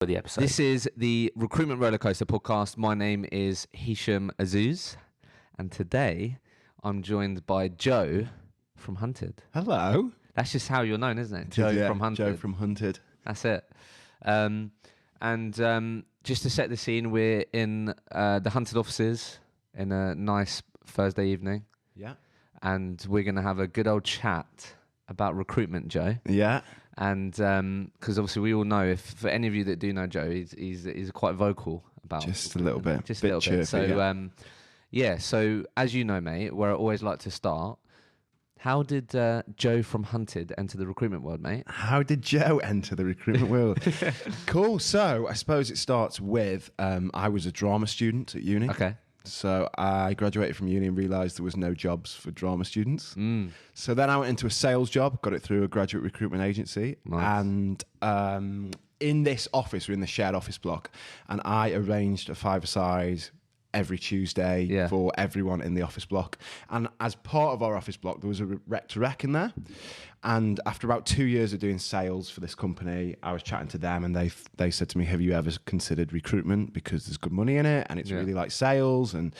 the episode. This is the Recruitment Rollercoaster podcast. My name is Hisham Azuz, and today I'm joined by Joe from Hunted. Hello. That's just how you're known, isn't it? Joe from Hunted. Joe from Hunted. That's it. Just to set the scene, we're in the Hunted offices in a nice Thursday evening. Yeah. And we're going to have a good old chat about recruitment, Joe. Yeah. And because obviously we all know, for any of you that do know Joe, he's quite vocal about just a little bit, just a little bit. So so as you know, mate, where I always like to start. How did Joe from Hunted enter the recruitment world, mate? How did Joe enter the recruitment world? Cool. So I suppose it starts with I was a drama student at uni. Okay. So I graduated from uni and realised there was no jobs for drama students. So then I went into a sales job, got it through a graduate recruitment agency. Nice. And in this office, we're in the shared office block, and I arranged a five-a-side every Tuesday for everyone in the office block. And as part of our office block, there was a rec to rec in there. And after about 2 years of doing sales for this company, I was chatting to them, and they said to me, have you ever considered recruitment? Because there's good money in it, and it's really like sales. And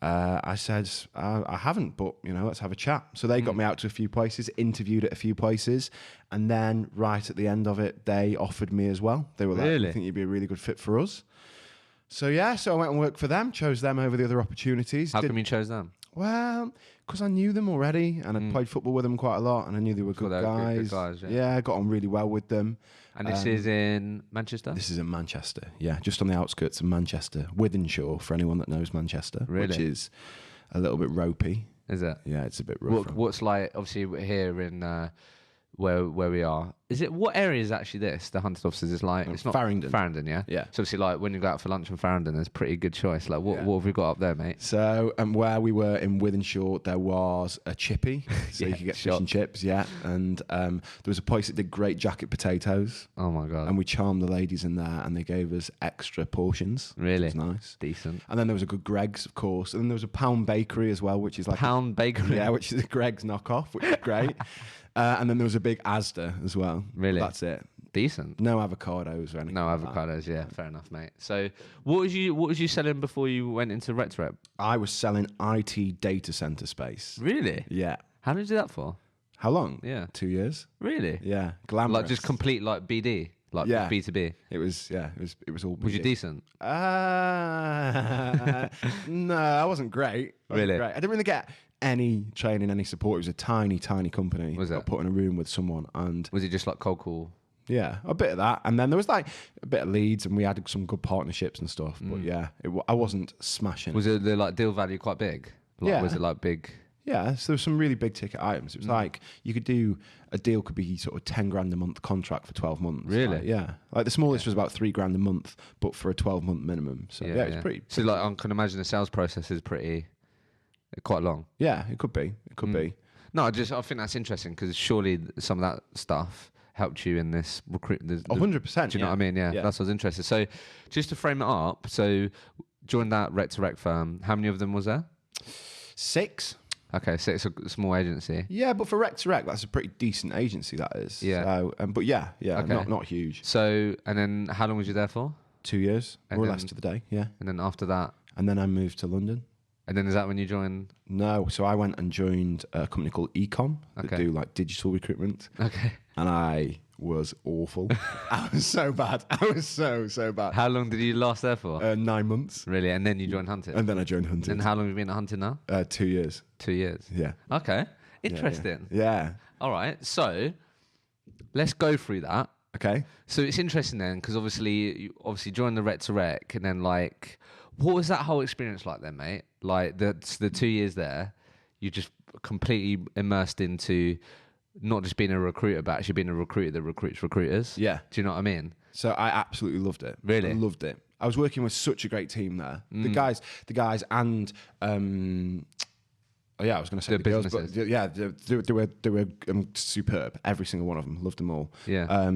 I said, I haven't, but, let's have a chat. So they got me out to a few places, interviewed at a few places, and then right at the end of it, they offered me as well. They were like, I think you'd be a really good fit for us. So I went and worked for them, chose them over the other opportunities. How come you chose them? Well, because I knew them already, and I'd played football with them quite a lot, and I knew they were good guys. I got on really well with them. And this is in Manchester? This is in Manchester, just on the outskirts of Manchester. Withenshaw, for anyone that knows Manchester, which is a little bit ropey. Is it? Yeah, it's a bit rough. What's like, obviously, we're here in... where we are. Is it, what area is actually this, the Hunted offices? It's like, it's not Farringdon. Farringdon, yeah? Yeah. So obviously, like, when you go out for lunch in Farringdon, there's a pretty good choice. Like, what have we got up there, mate? So, where we were in Withenshaw, there was a chippy, so you could get fish and chips, and there was a place that did great jacket potatoes. Oh my God. And we charmed the ladies in there, and they gave us extra portions. Really? Which was nice. Decent. And then there was a good Greg's, of course, and then there was a Pound Bakery as well, which is like... Pound Bakery? Yeah, which is a Greg's knockoff, which is great. And then there was a big Asda as well. Really? That's it. Decent. No avocados or anything. No like avocados, that. Fair enough, mate. So what was you selling before you went into Rec? I was selling IT data center space. Really? Yeah. How did you do that for? How long? Yeah. 2 years. Really? Yeah. Glamorous. Like just complete like BD? Like B2B? It was all BD. Was you decent? No, I wasn't great. I didn't really get any training, any support. It was a tiny, tiny company. Was it? Got put in a room with someone, and was it just like cold call? Yeah, a bit of that, and then there was like a bit of leads, and we had some good partnerships and stuff. But I wasn't smashing. Was it the like deal value quite big? Like, was it like big? Yeah, so there was some really big ticket items. It was like you could do a deal could be sort of 10 grand a month contract for 12 months. Really? Like the smallest was about 3 grand a month, but for a 12-month minimum. So it was pretty. So like I can imagine the sales process is quite long. Yeah, it could be. It could be. No, I think that's interesting because surely some of that stuff helped you in this recruitment. 100%. Do you know what I mean? Yeah, that's what I was interested. So just to frame it up, so during that rec firm, how many of them was there? 6. Okay, so it's a small agency. Yeah, but for rec, that's a pretty decent agency, that is. Yeah. So, okay. not huge. So, and then how long was you there for? 2 years, more or less to the day, yeah. And then after that? And then I moved to London. And then is that when you joined? No, so I went and joined a company called Ecom that do like digital recruitment. Okay. And I was awful. I was so bad. I was so bad. How long did you last there for? 9 months. Really? And then you joined Hunted? And then I joined Hunted. And how long have you been at Hunted now? 2 years. 2 years? Yeah. Okay. Interesting. Yeah. All right. So let's go through that. Okay. So it's interesting then, because obviously you joined the rec, and then like, what was that whole experience like then, mate? Like the 2 years there, you just completely immersed into not just being a recruiter, but actually being a recruiter that recruits recruiters. Yeah. Do you know what I mean? So I absolutely loved it. Really? I loved it. I was working with such a great team there. The guys and I was going to say the girls, but they were superb. Every single one of them, loved them all. Yeah.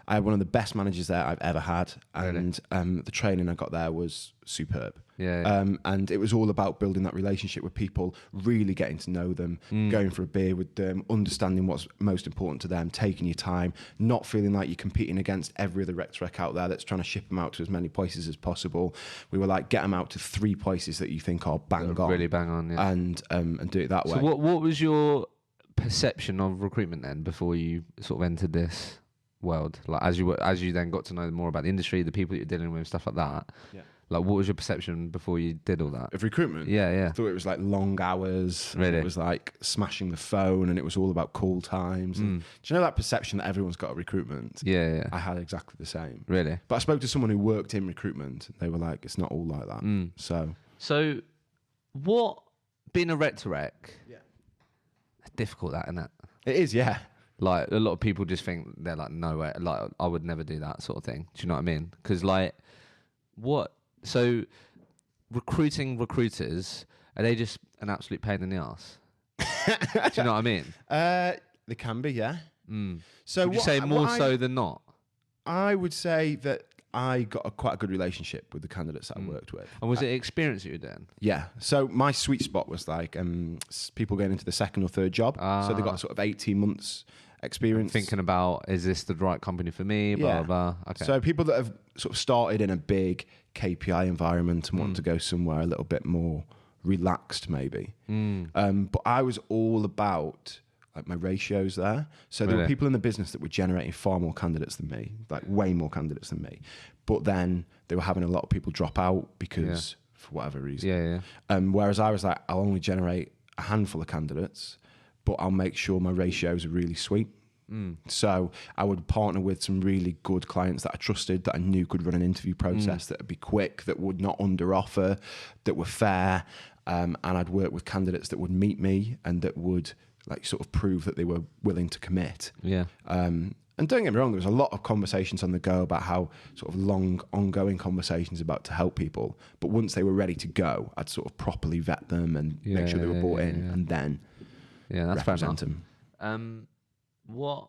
I had one of the best managers there I've ever had, and the training I got there was superb. And it was all about building that relationship with people, really getting to know them, going for a beer with them, understanding what's most important to them, taking your time, not feeling like you're competing against every other rec out there that's trying to ship them out to as many places as possible. We were like, get them out to 3 places that you think are bang on. Really bang on, yeah. And do it that way. So what was your perception of recruitment then before you sort of entered this world? Like as you then got to know more about the industry, the people that you're dealing with, stuff like that. Yeah. Like, what was your perception before you did all that? Of recruitment? Yeah. I thought it was like long hours. Really? It was like smashing the phone, and it was all about call times. And do you know that perception that everyone's got of recruitment? Yeah. I had exactly the same. Really? But I spoke to someone who worked in recruitment, and they were like, it's not all like that. So what, being a rec, it's difficult, that, isn't it? It is, yeah. Like, a lot of people just think, they're like, no way, like, I would never do that sort of thing. Do you know what I mean? Because, like, so recruiting recruiters, are they just an absolute pain in the arse? Do you know what I mean? They can be, yeah. So would you say more so than not? I would say that I got quite a good relationship with the candidates that I worked with. And was it experience that you were doing? Yeah. So my sweet spot was like people going into the second or third job. So they got sort of 18 months experience. Thinking about, is this the right company for me? Blah, blah. Okay. So people that have sort of started in a big KPI environment and want to go somewhere a little bit more relaxed maybe. But I was all about like my ratios there. So there were people in the business that were generating far more candidates than me, like way more candidates than me. But then they were having a lot of people drop out because for whatever reason. Whereas I was like, I'll only generate a handful of candidates, but I'll make sure my ratios are really sweet. So I would partner with some really good clients that I trusted, that I knew could run an interview process, that would be quick, that would not under offer, that were fair. And I'd work with candidates that would meet me and that would like sort of prove that they were willing to commit. And don't get me wrong, there was a lot of conversations on the go about how sort of long ongoing conversations about to help people. But once they were ready to go, I'd sort of properly vet them and make sure they were bought in and then that's represent fair them. What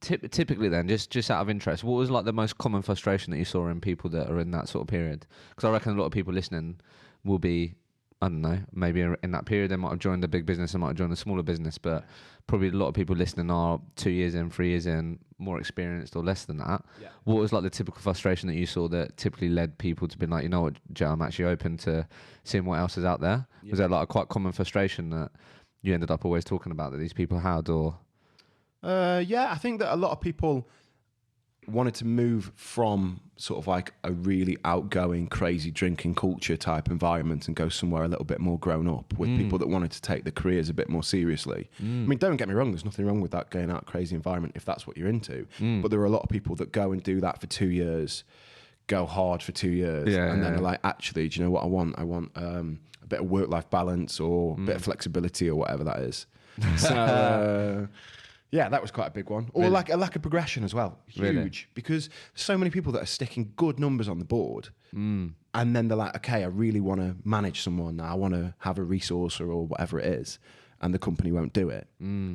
typically then, just out of interest, what was like the most common frustration that you saw in people that are in that sort of period? Because I reckon a lot of people listening will be, I don't know, maybe in that period they might have joined a big business, they might have joined a smaller business, but probably a lot of people listening are 2 years in, 3 years in, more experienced or less than that. What was like the typical frustration that you saw that typically led people to be like, you know what, Joe, I'm actually open to seeing what else is out there? Was there like a quite common frustration that you ended up always talking about that these people had, or? I think that a lot of people wanted to move from sort of like a really outgoing, crazy drinking culture type environment and go somewhere a little bit more grown up with people that wanted to take their careers a bit more seriously. I mean, don't get me wrong, there's nothing wrong with that going out crazy environment if that's what you're into. But there are a lot of people that go and do that for 2 years, go hard for 2 years, and then are like, actually, do you know what I want? I want a bit of work-life balance or a bit of flexibility or whatever that is. So... yeah, that was quite a big one. Or Really? like a lack of progression as well. Huge. Really? Because so many people that are sticking good numbers on the board and then they're like, okay, I really want to manage someone now. I want to have a resource or whatever it is. And the company won't do it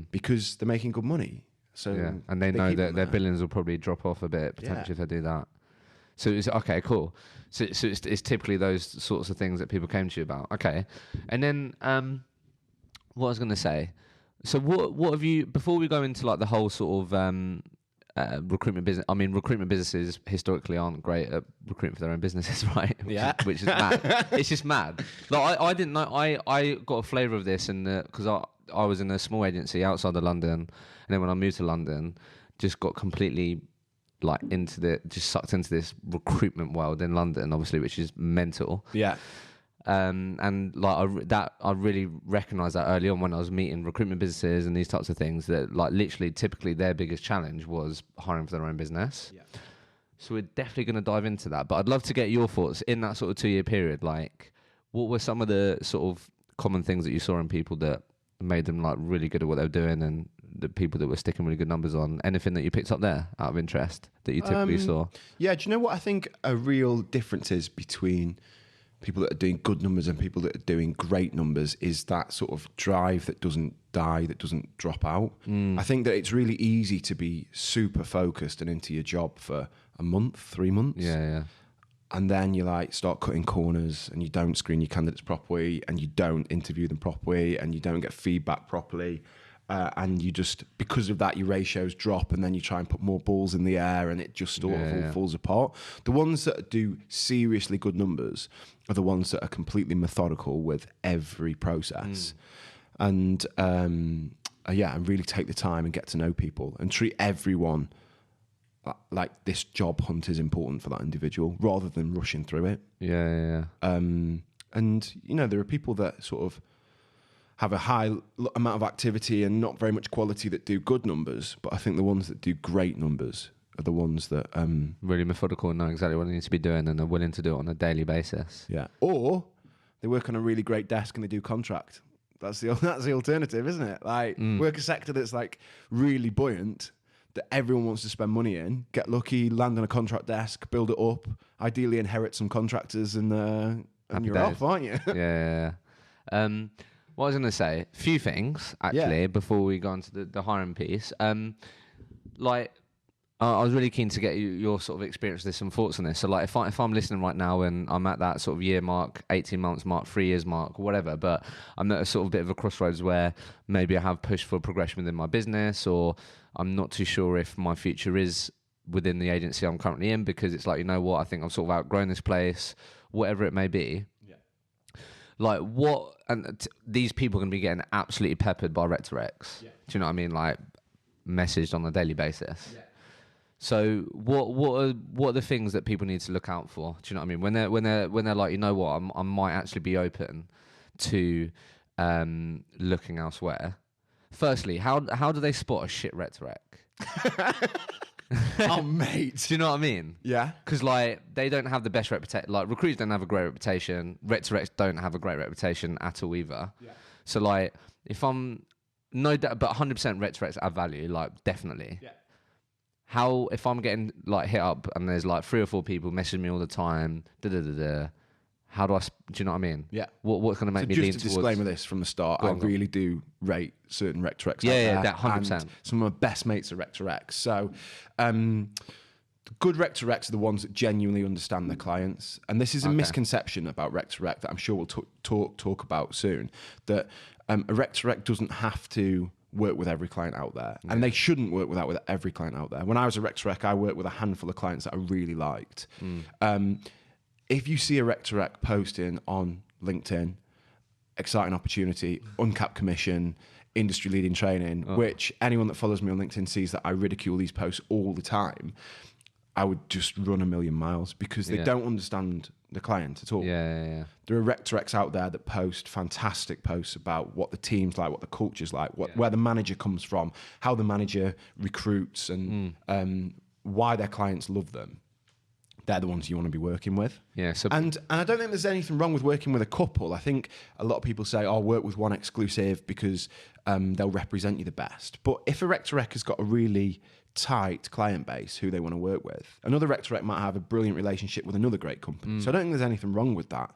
because they're making good money. So and they know that their billings will probably drop off a bit potentially if they do that. So it's okay, cool. So it's typically those sorts of things that people came to you about. Okay. And then what I was going to say, so what have you, before we go into like the whole sort of recruitment business, I mean, recruitment businesses historically aren't great at recruiting for their own businesses, right? Which is mad. It's just mad. Like I didn't know, I got a flavour of this because I was in a small agency outside of London, and then when I moved to London, just got completely like just sucked into this recruitment world in London, obviously, which is mental. Yeah. And like I really recognised that early on when I was meeting recruitment businesses and these types of things, that like literally typically their biggest challenge was hiring for their own business. Yeah. So we're definitely going to dive into that, but I'd love to get your thoughts in that sort of 2 year period. Like, what were some of the sort of common things that you saw in people that made them like really good at what they were doing, and the people that were sticking really good numbers on? Anything that you picked up there out of interest that you typically saw? Yeah, do you know what I think a real difference is between people that are doing good numbers and people that are doing great numbers is that sort of drive that doesn't die, that doesn't drop out. I think that it's really easy to be super focused and into your job for a month, 3 months. Yeah. and then you like start cutting corners, and you don't screen your candidates properly, and you don't interview them properly, and you don't get feedback properly. And you just, because of that, your ratios drop, and then you try and put more balls in the air, and it just sort of all falls apart. The ones that do seriously good numbers are the ones that are completely methodical with every process. And and really take the time and get to know people and treat everyone like this job hunt is important for that individual rather than rushing through it. And, there are people that sort of have a high amount of activity and not very much quality that do good numbers, but I think the ones that do great numbers are the ones that really methodical and know exactly what they need to be doing and are willing to do it on a daily basis. Yeah, or they work on a really great desk and they do contract. That's the alternative, isn't it? Like work a sector that's like really buoyant, that everyone wants to spend money in. Get lucky, land on a contract desk, build it up. Ideally, inherit some contractors, and you're off, aren't you? What I was going to say, a few things, actually, before we go on to the hiring piece. I was really keen to get your sort of experience with this and thoughts on this. So, like, if I'm listening right now and I'm at that sort of year mark, 18 months mark, 3 years mark, whatever, but I'm at a sort of bit of a crossroads where maybe I have pushed for progression within my business, or I'm not too sure if my future is within the agency I'm currently in, because it's like, you know what, I think I've sort of outgrown this place, whatever it may be. Like these people are going to be getting absolutely peppered by Rec to Recs. Do you know what I mean? Like messaged on a daily basis. So what are the things that people need to look out for? Do you know what I mean? When they're like, you know what, I might actually be open to looking elsewhere. Firstly, how do they spot a shit Rec to Rec? Oh, mate. Do you know what I mean? Yeah. Because, like, they don't have the best reputation. Like, recruiters don't have a great reputation. Rec to Recs don't have a great reputation at all either. Yeah. So, like, if I'm... No doubt, but 100% Rec to Recs add value, like, definitely. Yeah. How... If I'm getting, like, hit up and there's, like, 3 or 4 people messaging me all the time, how do I... Do you know what I mean? Yeah. What's going to make me lean towards... Just a disclaimer this from the start. I really do rate certain Rec to Recs. Yeah, that 100%. And some of my best mates are Rec to Recs. So, good Rec to Recs are the ones that genuinely understand their clients. And this is a misconception about Rec to Rec that I'm sure we'll talk about soon. That a Rec to Rec doesn't have to work with every client out there. And they shouldn't work with every client out there. When I was a Rec to Rec, I worked with a handful of clients that I really liked. If you see a Rec to Rec posting on LinkedIn, exciting opportunity, uncapped commission, industry leading training, which anyone that follows me on LinkedIn sees that I ridicule these posts all the time, I would just run a million miles because they don't understand the client at all. There are Rec to Recs out there that post fantastic posts about what the team's like, what the culture's like, where the manager comes from, how the manager recruits, and why their clients love them. They're the ones you want to be working with. Yeah. And I don't think there's anything wrong with working with a couple. I think a lot of people say, "Oh, work with one exclusive because they'll represent you the best." But if a Rec to Rec has got a really tight client base who they want to work with, another Rec to Rec might have a brilliant relationship with another great company. So I don't think there's anything wrong with that.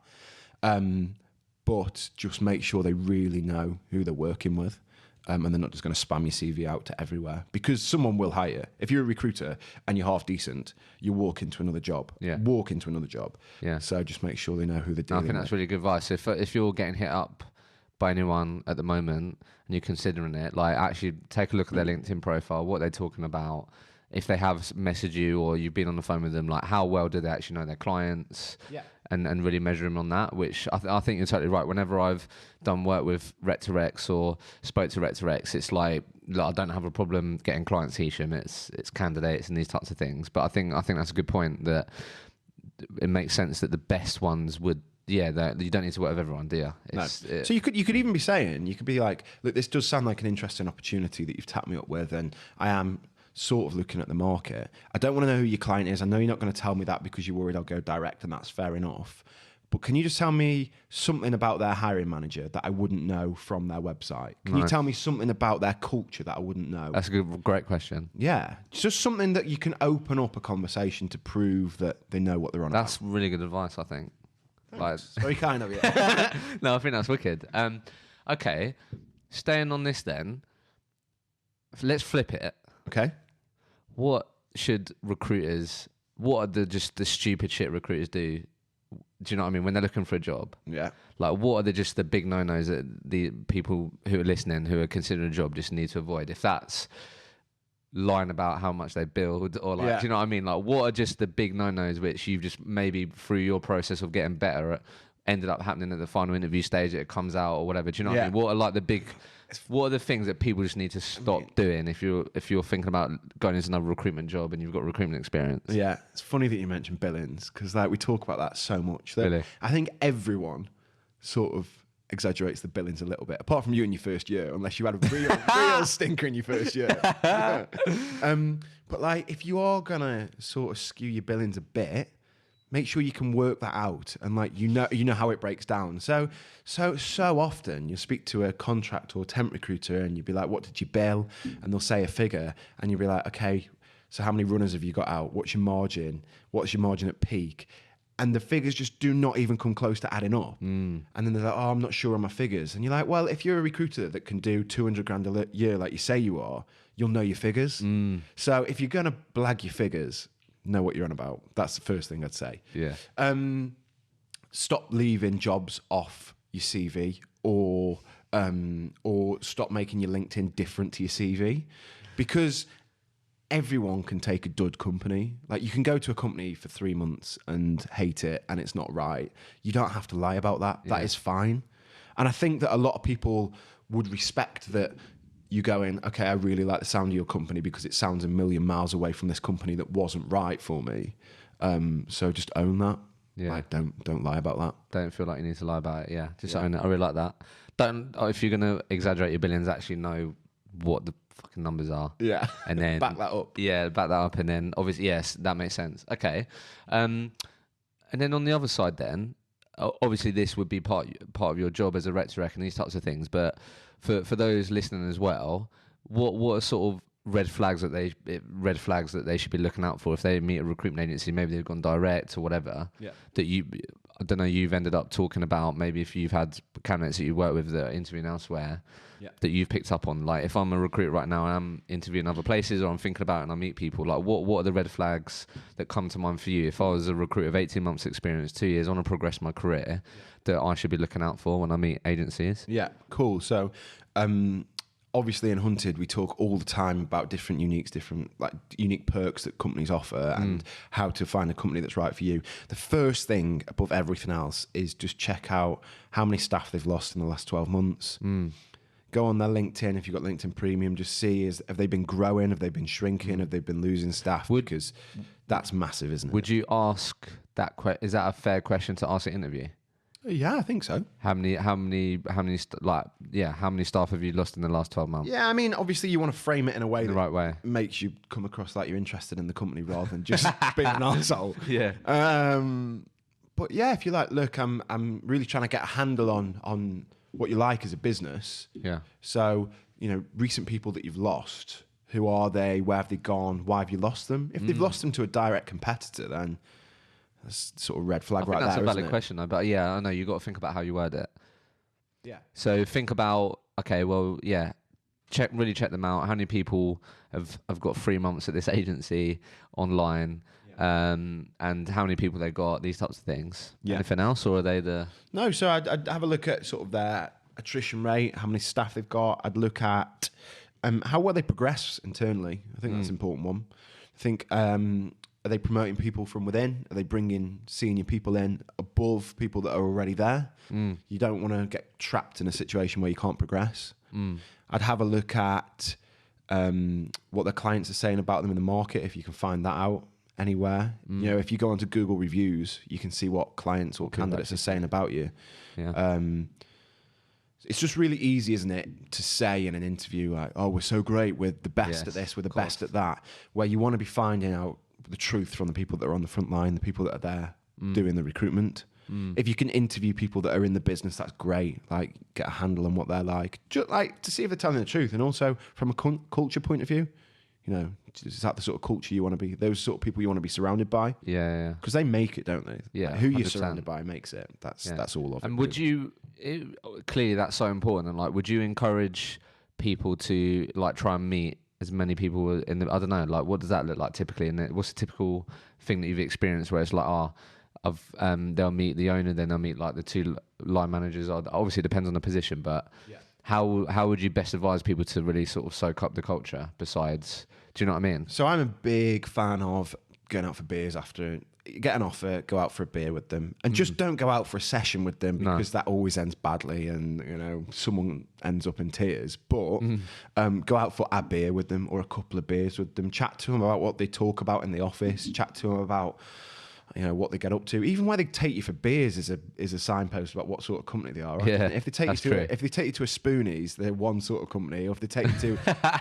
But just make sure they really know who they're working with. And they're not just going to spam your CV out to everywhere, because someone will hire. If you're a recruiter and you're half decent, you walk into another job. Walk into another job. So just make sure they know who they're dealing with. I think that's really good advice. If you're getting hit up by anyone at the moment and you're considering it, like, actually take a look at their LinkedIn profile, what they're talking about. If they have messaged you or you've been on the phone with them, like, how well do they actually know their clients? And really measure them on that, which I think you're totally right. Whenever I've done work with Rec to Recs or spoke to Rec to Recs, it's like, look, I don't have a problem getting clients, Hisham. It's candidates and these types of things. But I think that's a good point, that it makes sense that the best ones would, that you don't need to work with everyone, do you? So you could even be saying, you could be like, look, this does sound like an interesting opportunity that you've tapped me up with, and I am sort of looking at the market. I don't want to know who your client is. I know you're not going to tell me that because you're worried I'll go direct, and that's fair enough. But can you just tell me something about their hiring manager that I wouldn't know from their website? Can you tell me something about their culture that I wouldn't know? That's a great question. Yeah. Just something that you can open up a conversation to prove that they know what they're on about. That's really good advice, I think. Like, very kind of you. No, I think that's wicked. Okay. Staying on this then, let's flip it. Okay. What should recruiters what are the stupid shit recruiters do? Do you know what I mean? When they're looking for a job, Yeah. like what are the big no-nos that the people who are listening, who are considering a job, just need to avoid? If that's lying about how much they build, or like, do you know what I mean? Like, what are just the big no-nos which you've just maybe through your process of getting better at ended up happening at the final interview stage that it comes out or whatever? Do you know what I mean? What are like what are the things that people just need to stop doing if you're thinking about going into another recruitment job and you've got recruitment experience? Yeah, it's funny that you mentioned billings, because like we talk about that so much. Really? I think everyone sort of exaggerates the billings a little bit, apart from you in your first year, unless you had a real stinker in your first year. But like, if you are gonna sort of skew your billings a bit, make sure you can work that out, and like you know how it breaks down. So often you speak to a contract or temp recruiter and you'd be like, "What did you bill?" And they'll say a figure, and you'll be like, "Okay, so how many runners have you got out? What's your margin? What's your margin at peak?" And the figures just do not even come close to adding up. And then they're like, "Oh, I'm not sure on my figures." And you're like, "Well, if you're a recruiter that can do 200 grand a year like you say you are, you'll know your figures." So if you're gonna blag your figures, know what you're on about. That's the first thing I'd say. Yeah. Stop leaving jobs off your CV, or stop making your LinkedIn different to your CV, because everyone can take a dud company. Like, you can go to a company for 3 months and hate it and it's not right. You don't have to lie about that. That is fine. And I think that a lot of people would respect that you going, "Okay, I really like the sound of your company because it sounds a million miles away from this company that wasn't right for me. So just own that." Yeah. Like, don't lie about that. Don't feel like you need to lie about it. Yeah, just own it. I really like that. Don't, if you're going to exaggerate your billions, actually know what the fucking numbers are. Yeah. And then back that up. Yeah, back that up. And then obviously, yes, that makes sense. Okay. And then on the other side then, obviously this would be part of your job as a rec to rec and these types of things. But for those listening as well, what are sort of red flags that they should be looking out for if they meet a recruitment agency? Maybe they've gone direct or whatever. Yeah. That I don't know, you've ended up talking about, maybe if you've had candidates that you work with that are interviewing elsewhere, that you've picked up on. Like, if I'm a recruiter right now and I'm interviewing other places, or I'm thinking about it and I meet people, like what are the red flags that come to mind for you? If I was a recruiter of 18 months experience, 2 years, I want to progress my career, that I should be looking out for when I meet agencies? Yeah, cool. So obviously in Hunted, we talk all the time about different unique perks that companies offer and how to find a company that's right for you. The first thing above everything else is just check out how many staff they've lost in the last 12 months. Go on their LinkedIn, if you've got LinkedIn Premium, just see, have they been growing, have they been shrinking, have they been losing staff? Because that's massive, isn't it? Would you ask that is that a fair question to ask at interview? Yeah, I think so. How many staff have you lost in the last 12 months? Yeah, I mean, obviously you want to frame it in a way the right way makes you come across like you're interested in the company rather than just being an arsehole. Yeah. But yeah, if you're like, "Look, I'm really trying to get a handle on what you like as a business." Yeah. So, recent people that you've lost, who are they? Where have they gone? Why have you lost them? If they've lost them to a direct competitor, then that's sort of red flag right there. That's a valid question, though. But yeah, I know you got to think about how you word it. Yeah. So think about, okay, well, yeah, really check them out. How many people have got 3 months at this agency online? And how many people they got, these types of things. Yeah. Anything else, or are they No, so I'd have a look at sort of their attrition rate, how many staff they've got. I'd look at how well they progress internally. I think that's an important one. I think, are they promoting people from within? Are they bringing senior people in above people that are already there? You don't want to get trapped in a situation where you can't progress. I'd have a look at what their clients are saying about them in the market, if you can find that out anywhere. If you go onto Google reviews, you can see what clients or candidates are saying about you. Yeah. It's just really easy, isn't it, to say in an interview like, "Oh, we're so great, we're the best at this, we're the best at that," where you want to be finding out the truth from the people that are on the front line, the people that are there doing the recruitment. If you can interview people that are in the business, that's great. Like, get a handle on what they're like, just like to see if they're telling the truth. And also from a culture point of view, is that the sort of culture you want to be? Those sort of people you want to be surrounded by? Yeah. Because they make it, don't they? Yeah. Like, who you're surrounded by makes it. That's all of it. And would you? Clearly, that's so important. And like, would you encourage people to like try and meet as many people in the, I don't know, like what does that look like typically? And what's the typical thing that you've experienced where it's like, they'll meet the owner, then they'll meet like the two line managers. Obviously, it depends on the position, but how would you best advise people to really sort of soak up the culture? Besides, do you know what I mean? So I'm a big fan of going out for beers after. Get an offer, go out for a beer with them, and just don't go out for a session with them because that always ends badly, and someone ends up in tears. But go out for a beer with them or a couple of beers with them. Chat to them about what they talk about in the office. Chat to them about what they get up to. Even where they take you for beers is a signpost about what sort of company they are. Right? Yeah, if they take you to a Spoonies, they're one sort of company. Or if they take you to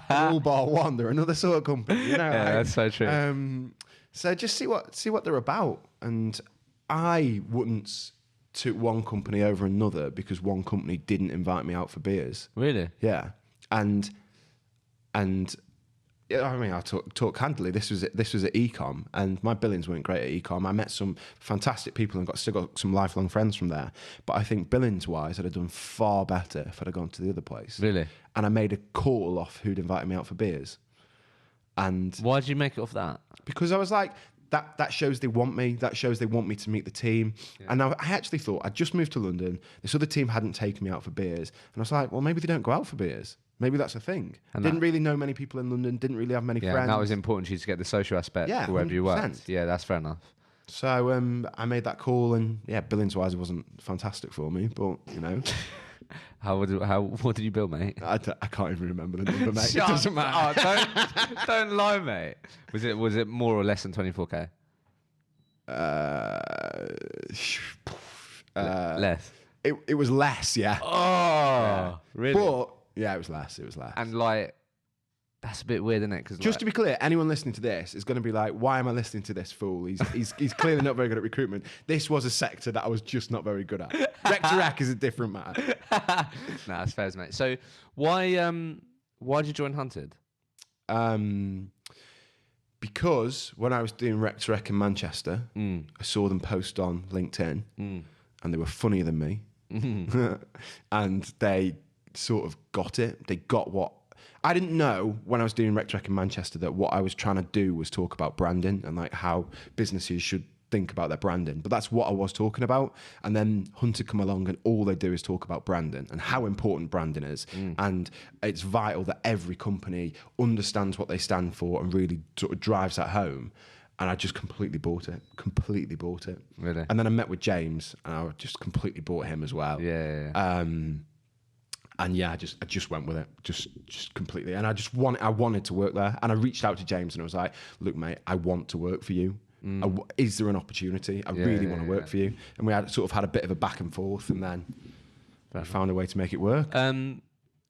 All Bar One, they're another sort of company. That's so true. So just see what they're about. And I wouldn't took one company over another because one company didn't invite me out for beers. Really? Yeah. And I mean, I'll talk candidly. This was at Ecom, and my billings weren't great at Ecom. I met some fantastic people and still got some lifelong friends from there. But I think billings-wise, I'd have done far better if I'd have gone to the other place. Really? And I made a call off who'd invited me out for beers. And why did you make it off that? Because I was like, that shows they want me. That shows they want me to meet the team. Yeah. And I actually thought, I'd just moved to London. This other team hadn't taken me out for beers. And I was like, well, maybe they don't go out for beers. Maybe that's a thing. And didn't really know many people in London. Didn't really have many friends. And that was important to you to get the social aspect wherever 100%. You worked. Yeah, that's fair enough. So I made that call, and billings-wise, it wasn't fantastic for me, but what did you bill, mate? I can't even remember the number, mate. It doesn't matter. Don't lie, mate. Was it more or less than 24k? Less. It was less, yeah. Oh, really? But it was less. And like, that's a bit weird, isn't it? Cause just to be clear, anyone listening to this is going to be like, "Why am I listening to this fool? He's clearly not very good at recruitment." This was a sector that I was just not very good at. Rec to rec is a different matter. That's fair, mate. So why did you join Hunted? Because when I was doing Rec to Rec in Manchester, I saw them post on LinkedIn, and they were funnier than me, and they sort of got it. They got what I didn't know when I was doing Rec to Rec in Manchester, that what I was trying to do was talk about branding and like how businesses should think about their branding. But that's what I was talking about. And then Hunter come along, and all they do is talk about branding and how important branding is. And it's vital that every company understands what they stand for and really sort of drives that home. And I just completely bought it. Really? And then I met with James, and I just completely bought him as well. Yeah. And I just went with it, just completely. And I wanted to work there. And I reached out to James, and I was like, "Look, mate, I want to work for you. Is there an opportunity? I really want to work for you." And we had a bit of a back and forth, and then I found a way to make it work.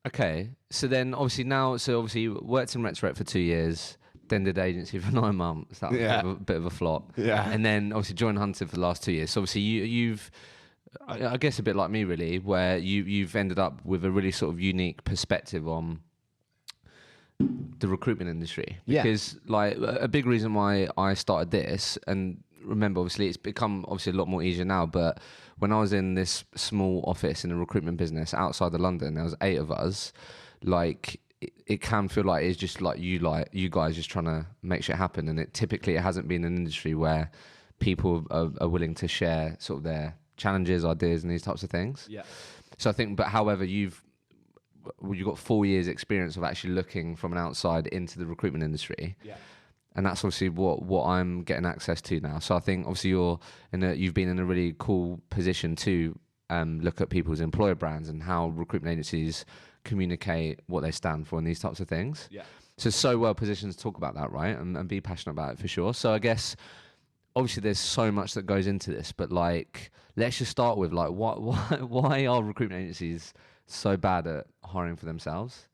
Okay. So then, obviously you worked in Rec to Rec for 2 years. Then did agency for 9 months. That was a bit of a flop. Yeah. And then obviously joined Hunted for the last 2 years. So obviously you've, I guess a bit like me really, where you've ended up with a really sort of unique perspective on the recruitment industry. Because like a big reason why I started this, and remember obviously it's become obviously a lot more easier now, but when I was in this small office in a recruitment business outside of London, there was 8 of us, like it can feel like it's just like you guys just trying to make shit happen, and it hasn't been an industry where people are willing to share sort of their challenges, ideas, and these types of things. Yeah. So I think, but however, you've got 4 years experience of actually looking from an outside into the recruitment industry. Yeah. And that's obviously what I'm getting access to now. So I think obviously you've been in a really cool position to look at people's employer brands and how recruitment agencies communicate what they stand for and these types of things. Yeah. So well positioned to talk about that, right? And be passionate about it for sure. So I guess obviously there's so much that goes into this, but like let's just start with like why are recruitment agencies so bad at hiring for themselves?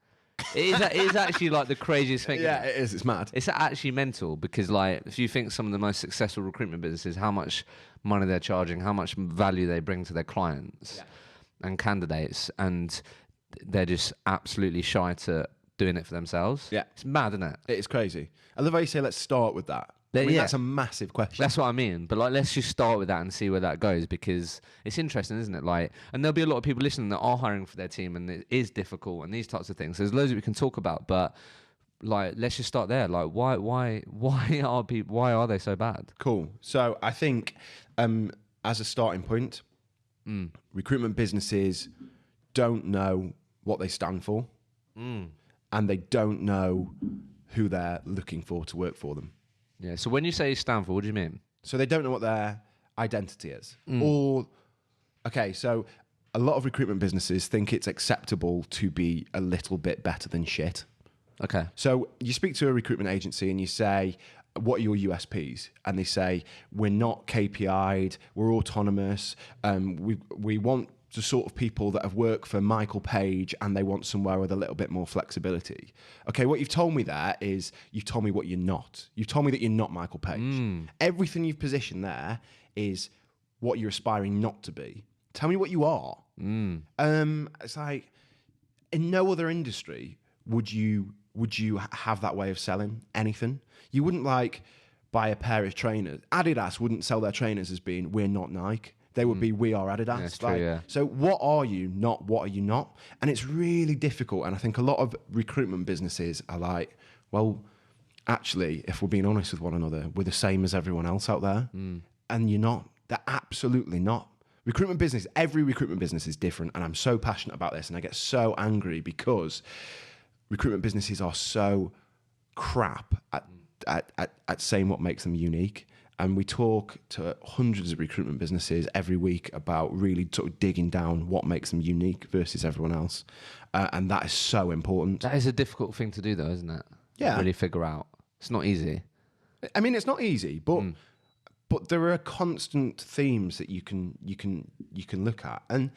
It is actually like the craziest thing. Yeah, it is. It's mad. It's actually mental because like if you think some of the most successful recruitment businesses, how much money they're charging, how much value they bring to their clients and candidates, and they're just absolutely shy to doing it for themselves. Yeah. It's mad, isn't it? It is crazy. I love how you say, let's start with that. I mean, that's a massive question. That's what I mean. But like, let's just start with that and see where that goes, because it's interesting, isn't it? Like, and there'll be a lot of people listening that are hiring for their team, and it is difficult and these types of things. There's loads that we can talk about, but like, let's just start there. Like, why are they so bad? Cool. So I think as a starting point, recruitment businesses don't know what they stand for, and they don't know who they're looking for to work for them. Yeah. So when you say stand for, what do you mean? So they don't know what their identity is. Or, okay, so a lot of recruitment businesses think it's acceptable to be a little bit better than shit. Okay. So you speak to a recruitment agency and you say, what are your USPs? And they say, we're not KPI'd, we're autonomous, we want the sort of people that have worked for Michael Page and they want somewhere with a little bit more flexibility. Okay, what you've told me there is you've told me what you're not. You've told me that you're not Michael Page. Everything you've positioned there is what you're aspiring not to be. Tell me what you are. It's like, in no other industry would you have that way of selling anything. You wouldn't like buy a pair of trainers. Adidas wouldn't sell their trainers as being, we're not Nike. They would be, we are Adidas. That's true, yeah. So what are you, not what are you not? And it's really difficult. And I think a lot of recruitment businesses are like, well, actually, if we're being honest with one another, we're the same as everyone else out there. And you're not. They're absolutely not. Every recruitment business is different. And I'm so passionate about this. And I get so angry because recruitment businesses are so crap at saying what makes them unique. And we talk to hundreds of recruitment businesses every week about really sort of digging down what makes them unique versus everyone else. And that is so important. That is a difficult thing to do though, isn't it? Yeah. Really figure out. It's not easy. I mean, it's not easy, but there are constant themes that you can look at. And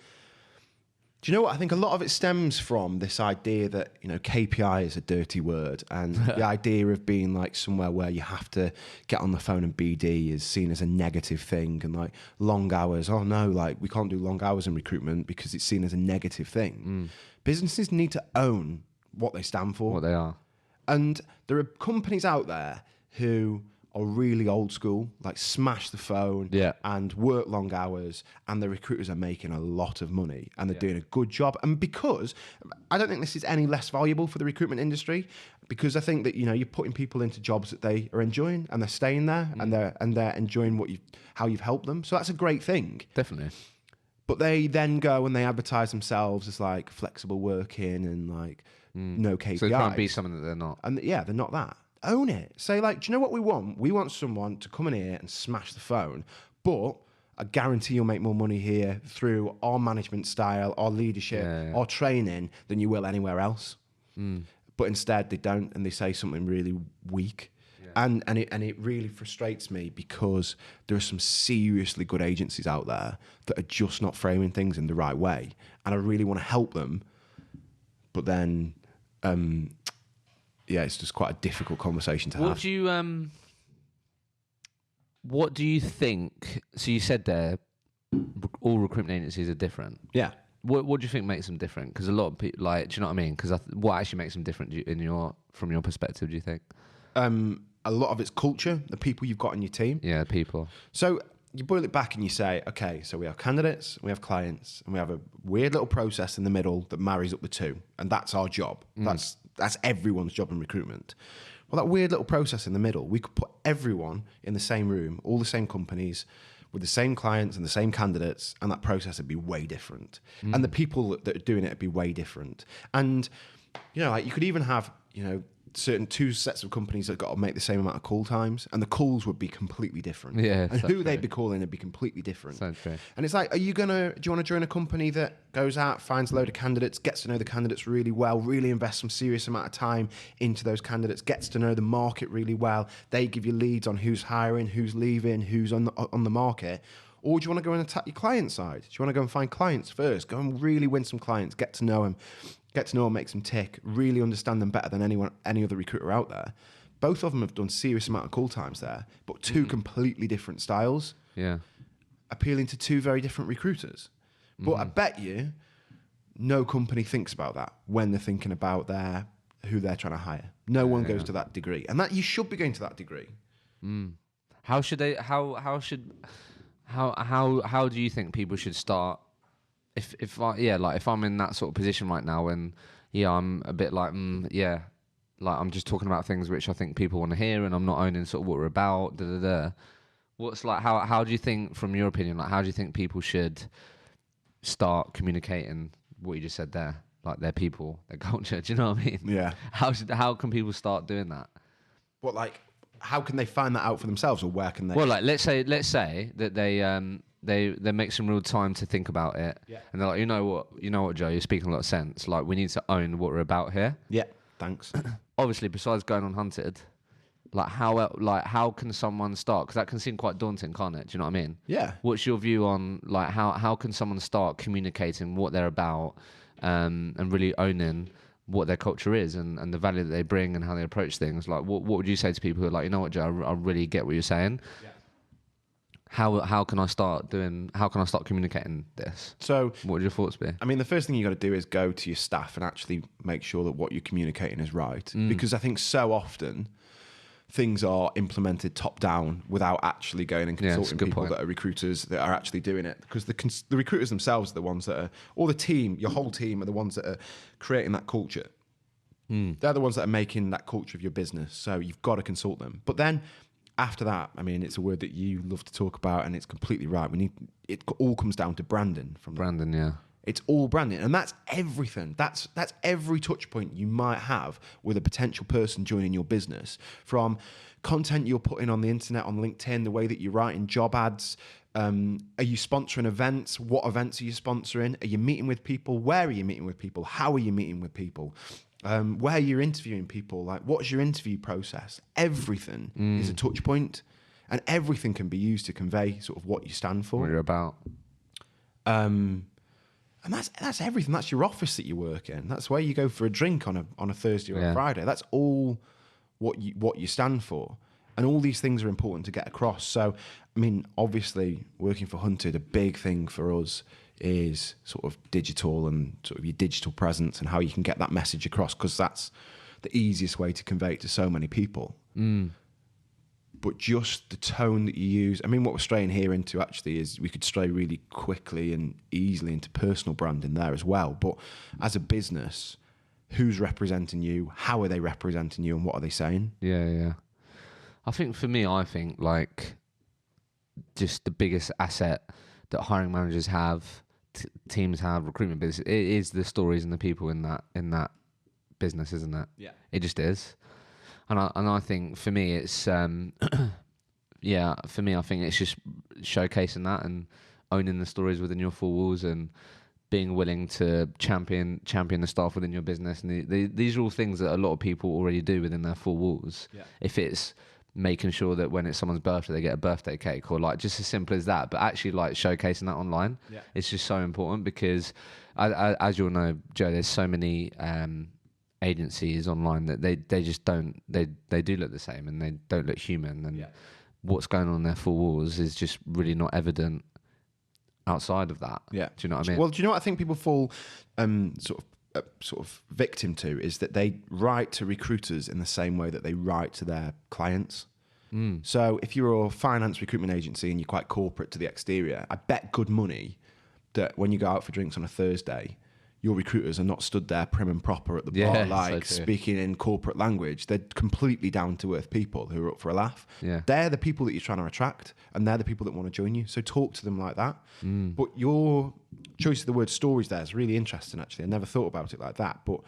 do you know what? I think a lot of it stems from this idea that, KPI is a dirty word, and the idea of being like somewhere where you have to get on the phone and BD is seen as a negative thing, and like long hours. Oh no, like we can't do long hours in recruitment because it's seen as a negative thing. Businesses need to own what they stand for. What they are. And there are companies out there who are really old school, like smash the phone and work long hours, and the recruiters are making a lot of money and they're doing a good job. And because I don't think this is any less valuable for the recruitment industry, because I think that you're putting people into jobs that they are enjoying and they're staying there and they're enjoying how you've helped them. So that's a great thing. Definitely. But they then go and they advertise themselves as like flexible working and like no KPIs. So they can't be something that they're not. And they're not that. Own it. Say like, do you know what we want? We want someone to come in here and smash the phone, but I guarantee you'll make more money here through our management style, our leadership, our training than you will anywhere else. But instead they don't, and they say something really weak. And it really frustrates me because there are some seriously good agencies out there that are just not framing things in the right way, and I really want to help them, but then it's just quite a difficult conversation to have. What do you think? So you said there, all recruitment agencies are different. Yeah. What do you think makes them different? Because a lot of people, like, do you know what I mean? Because what actually makes them different from your perspective? Do you think? A lot of it's culture, the people you've got in your team. Yeah, people. So you boil it back and you say, okay, so we have candidates, we have clients, and we have a weird little process in the middle that marries up the two, and that's our job. That's everyone's job in recruitment. Well, that weird little process in the middle, we could put everyone in the same room, all the same companies, with the same clients and the same candidates, and that process would be way different. And the people that are doing it would be way different. And, like you could even have, certain two sets of companies that got to make the same amount of call times, and the calls would be completely different. Yeah, and who they'd be calling would be completely different. So true. And it's like, do you want to join a company that goes out, finds a load of candidates, gets to know the candidates really well, really invests some serious amount of time into those candidates, gets to know the market really well, they give you leads on who's hiring, who's leaving, who's on the market? Or do you want to go and attack your client side? Do you want to go and find clients first? Go and really win some clients, get to know them, make them tick, really understand them better than any other recruiter out there. Both of them have done serious amount of call times there, but two completely different styles. Yeah. Appealing to two very different recruiters. But I bet you no company thinks about that when they're thinking about who they're trying to hire. No one goes to that degree. And that you should be going to that degree. How should they how do you think people should start? If I'm in that sort of position right now, and I'm a bit like like I'm just talking about things which I think people want to hear, and I'm not owning sort of what we're about. What's like how do you think, from your opinion, like how do you think people should start communicating what you just said there, like their people, their culture? Do you know what I mean? Yeah. How can people start doing that? What, like, how can they find that out for themselves, or where can they? Well, like let's say that they make some real time to think about it, and they're like, you know what, Joe, you're speaking a lot of sense. Like, we need to own what we're about here. Yeah, thanks. Obviously, besides going on Hunted, like how can someone start? Because that can seem quite daunting, can't it? Do you know what I mean? Yeah. What's your view on like how can someone start communicating what they're about, and really owning what their culture is and the value that they bring and how they approach things? Like, what would you say to people who are like, you know what, Joe, I really get what you're saying. Yeah. How can I start communicating this? So what would your thoughts be? I mean, the first thing you got to do is go to your staff and actually make sure that what you're communicating is right. Because I think so often things are implemented top down without actually going and consulting people that are recruiters that are actually doing it. Because the recruiters themselves are the ones that are, or the team, your whole team are the ones that are creating that culture. They're the ones that are making that culture of your business. So you've got to consult them. But then after that, I mean, it's a word that you love to talk about, and it's completely right. It all comes down to branding. Branding, yeah. It's all branding, and that's everything. That's every touch point you might have with a potential person joining your business, from content you're putting on the internet, on LinkedIn, the way that you're writing job ads. Are you sponsoring events? What events are you sponsoring? Are you meeting with people? Where are you meeting with people? How are you meeting with people? Where you're interviewing people, like what's your interview process? Everything is a touch point, and everything can be used to convey sort of what you stand for, what you're about. And that's everything. That's your office that you work in. That's where you go for a drink on a Thursday or a Friday. That's all what you stand for, and all these things are important to get across. So, I mean, obviously, working for Hunted, a big thing for us is sort of digital and sort of your digital presence and how you can get that message across, because that's the easiest way to convey it to so many people. But just the tone that you use, I mean, what we're straying here into actually is we could stray really quickly and easily into personal branding there as well. But as a business, who's representing you? How are they representing you? And what are they saying? Yeah. I think for me, like just the biggest asset that hiring managers have, teams have, recruitment business, it is the stories and the people in that business, isn't it? Yeah. It just is. And I think for me it's for me I think it's just showcasing that and owning the stories within your four walls and being willing to champion the staff within your business. And these are all things that a lot of people already do within their four walls. Yeah. If it's making sure that when it's someone's birthday they get a birthday cake, or like just as simple as that, but actually like showcasing that online, it's just so important, because as you'll know, Joe, there's so many agencies online that they just don't, they do look the same and they don't look human, and what's going on in their four walls is just really not evident outside of that. Do you know what I mean? Well, do you know what I think people fall sort of victim to is that they write to recruiters in the same way that they write to their clients. So if you're a finance recruitment agency and you're quite corporate to the exterior, I bet good money that when you go out for drinks on a Thursday, your recruiters are not stood there prim and proper at the bar, like speaking in corporate language. They're completely down to earth people who are up for a laugh. They're the people that you're trying to attract, and they're the people that want to join you. So talk to them like that. But your choice of the word stories there is really interesting, actually. I never thought about it like that. But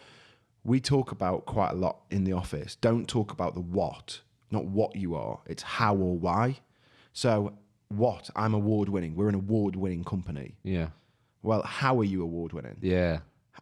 we talk about quite a lot in the office. Don't talk about the what, not what you are. It's how or why. So what? I'm award winning. We're an award winning company. Yeah. Well, how are you award winning? Yeah.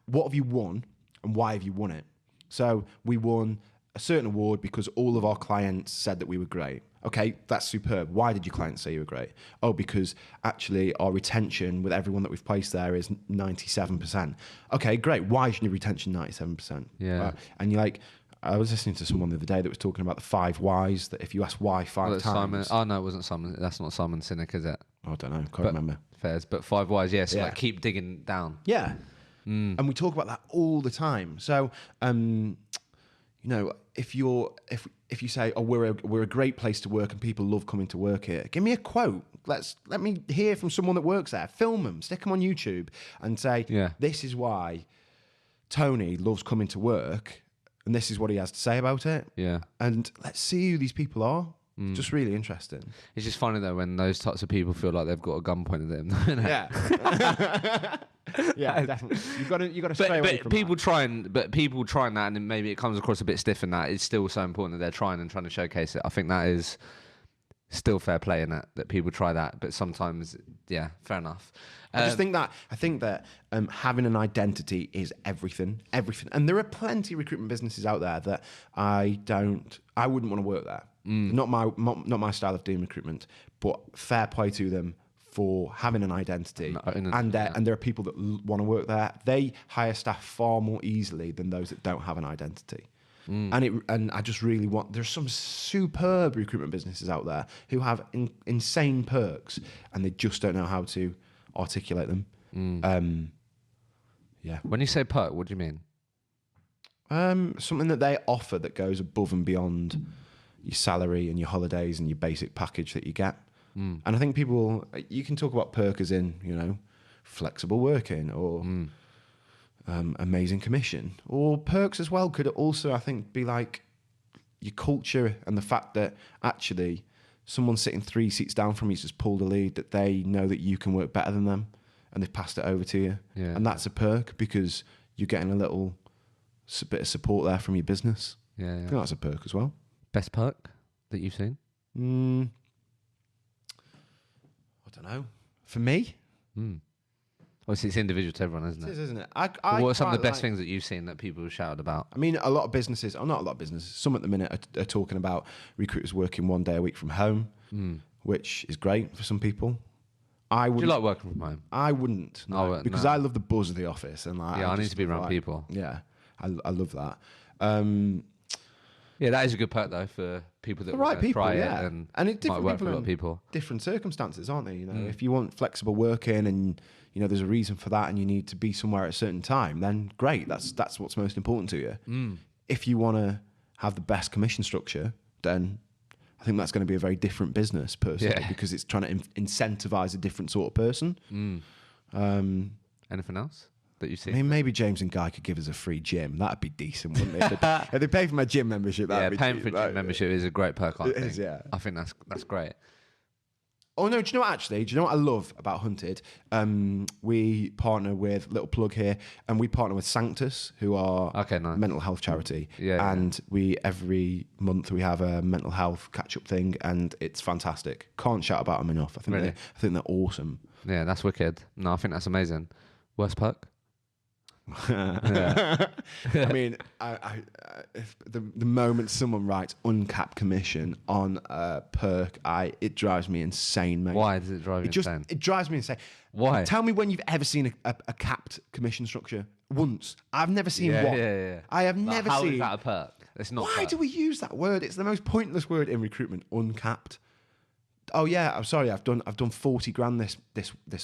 What have you won and why have you won it? So we won a certain award because all of our clients said that we were great. Okay, that's superb. Why did your clients say you were great? Oh, because actually our retention with everyone that we've placed there is 97%. Okay, great. Why is your retention 97%? Yeah. And you're like, I was listening to someone the other day that was talking about the 5 whys, that if you ask why five times... Simon. Oh, no, it wasn't Simon. That's not Simon Sinek, is it? I don't know. Can't remember. Fairs, but 5 whys, yes. Yeah. So like keep digging down. Yeah. And we talk about that all the time. So, you know, if you say, oh, we're a great place to work and people love coming to work here, give me a quote. Let me hear from someone that works there. Film them, stick them on YouTube, and say, this is why Tony loves coming to work. and this is what he has to say about it. Yeah. And let's see who these people are. Just really interesting. It's just funny though when those types of people feel like they've got a gun pointed at them. Yeah. Yeah, definitely. You got to stray away from people trying that, and then maybe it comes across a bit stiff. And that it's still so important that they're trying to showcase it. I think that is still fair play in that people try that, but sometimes, yeah, fair enough. I think that having an identity is everything, and there are plenty of recruitment businesses out there that I wouldn't want to work there. Not my style of doing recruitment, but fair play to them for having an identity. And there are people that want to work there. They hire staff far more easily than those that don't have an identity. And I just really want. There's some superb recruitment businesses out there who have insane perks, and they just don't know how to articulate them. Yeah. When you say perk, what do you mean? Something that they offer that goes above and beyond your salary and your holidays and your basic package that you get. And I think you can talk about perk as in, flexible working or amazing commission, or perks as well could also, I think, be like your culture and the fact that actually someone sitting 3 seats down from you's just pulled a lead, that they know that you can work better than them and they've passed it over to you. Yeah. And that's a perk because you're getting a little bit of support there from your business. Yeah. I think that's a perk as well. Best perk that you've seen? I don't know. For me? Obviously, it's individual to everyone, isn't it? It is, isn't it? What are some of the best things that you've seen that people have shouted about? I mean, a lot of businesses, or not a lot of businesses, some at the minute are talking about recruiters working 1 day a week from home, which is great for some people. Do you like working from home? I wouldn't, no, because I love the buzz of the office. And I need to be around people. Yeah, I love that. Yeah, that is a good perk though for people that try it and it might work for a lot of people. Different circumstances, aren't they? If you want flexible working and there's a reason for that, and you need to be somewhere at a certain time, then great. That's what's most important to you. If you want to have the best commission structure, then I think that's going to be a very different business personally, because it's trying to incentivize a different sort of person. Anything else that you see? I mean, maybe James and Guy could give us a free gym. That'd be decent, wouldn't it? If they pay for my gym membership, paying for gym membership is a great perk. I think. Yeah. I think that's great. Oh no! Do you know what? Actually, do you know what I love about Hunted? We partner with, little plug here, and we partner with Sanctus, who are a mental health charity. And every month we have a mental health catch-up thing, and it's fantastic. Can't shout about them enough. I think they're awesome. Yeah, that's wicked. No, I think that's amazing. Worst perk? I mean, the moment someone writes uncapped commission on a perk, it drives me insane, mate. Why does it drive you insane? It drives me insane. Why? Tell me when you've ever seen a capped commission structure. Once. I've never seen one. Yeah. I have never how seen. How is that a perk? It's not. Why do we use that word? It's the most pointless word in recruitment. Uncapped. Oh yeah, I'm sorry. I've done 40 grand this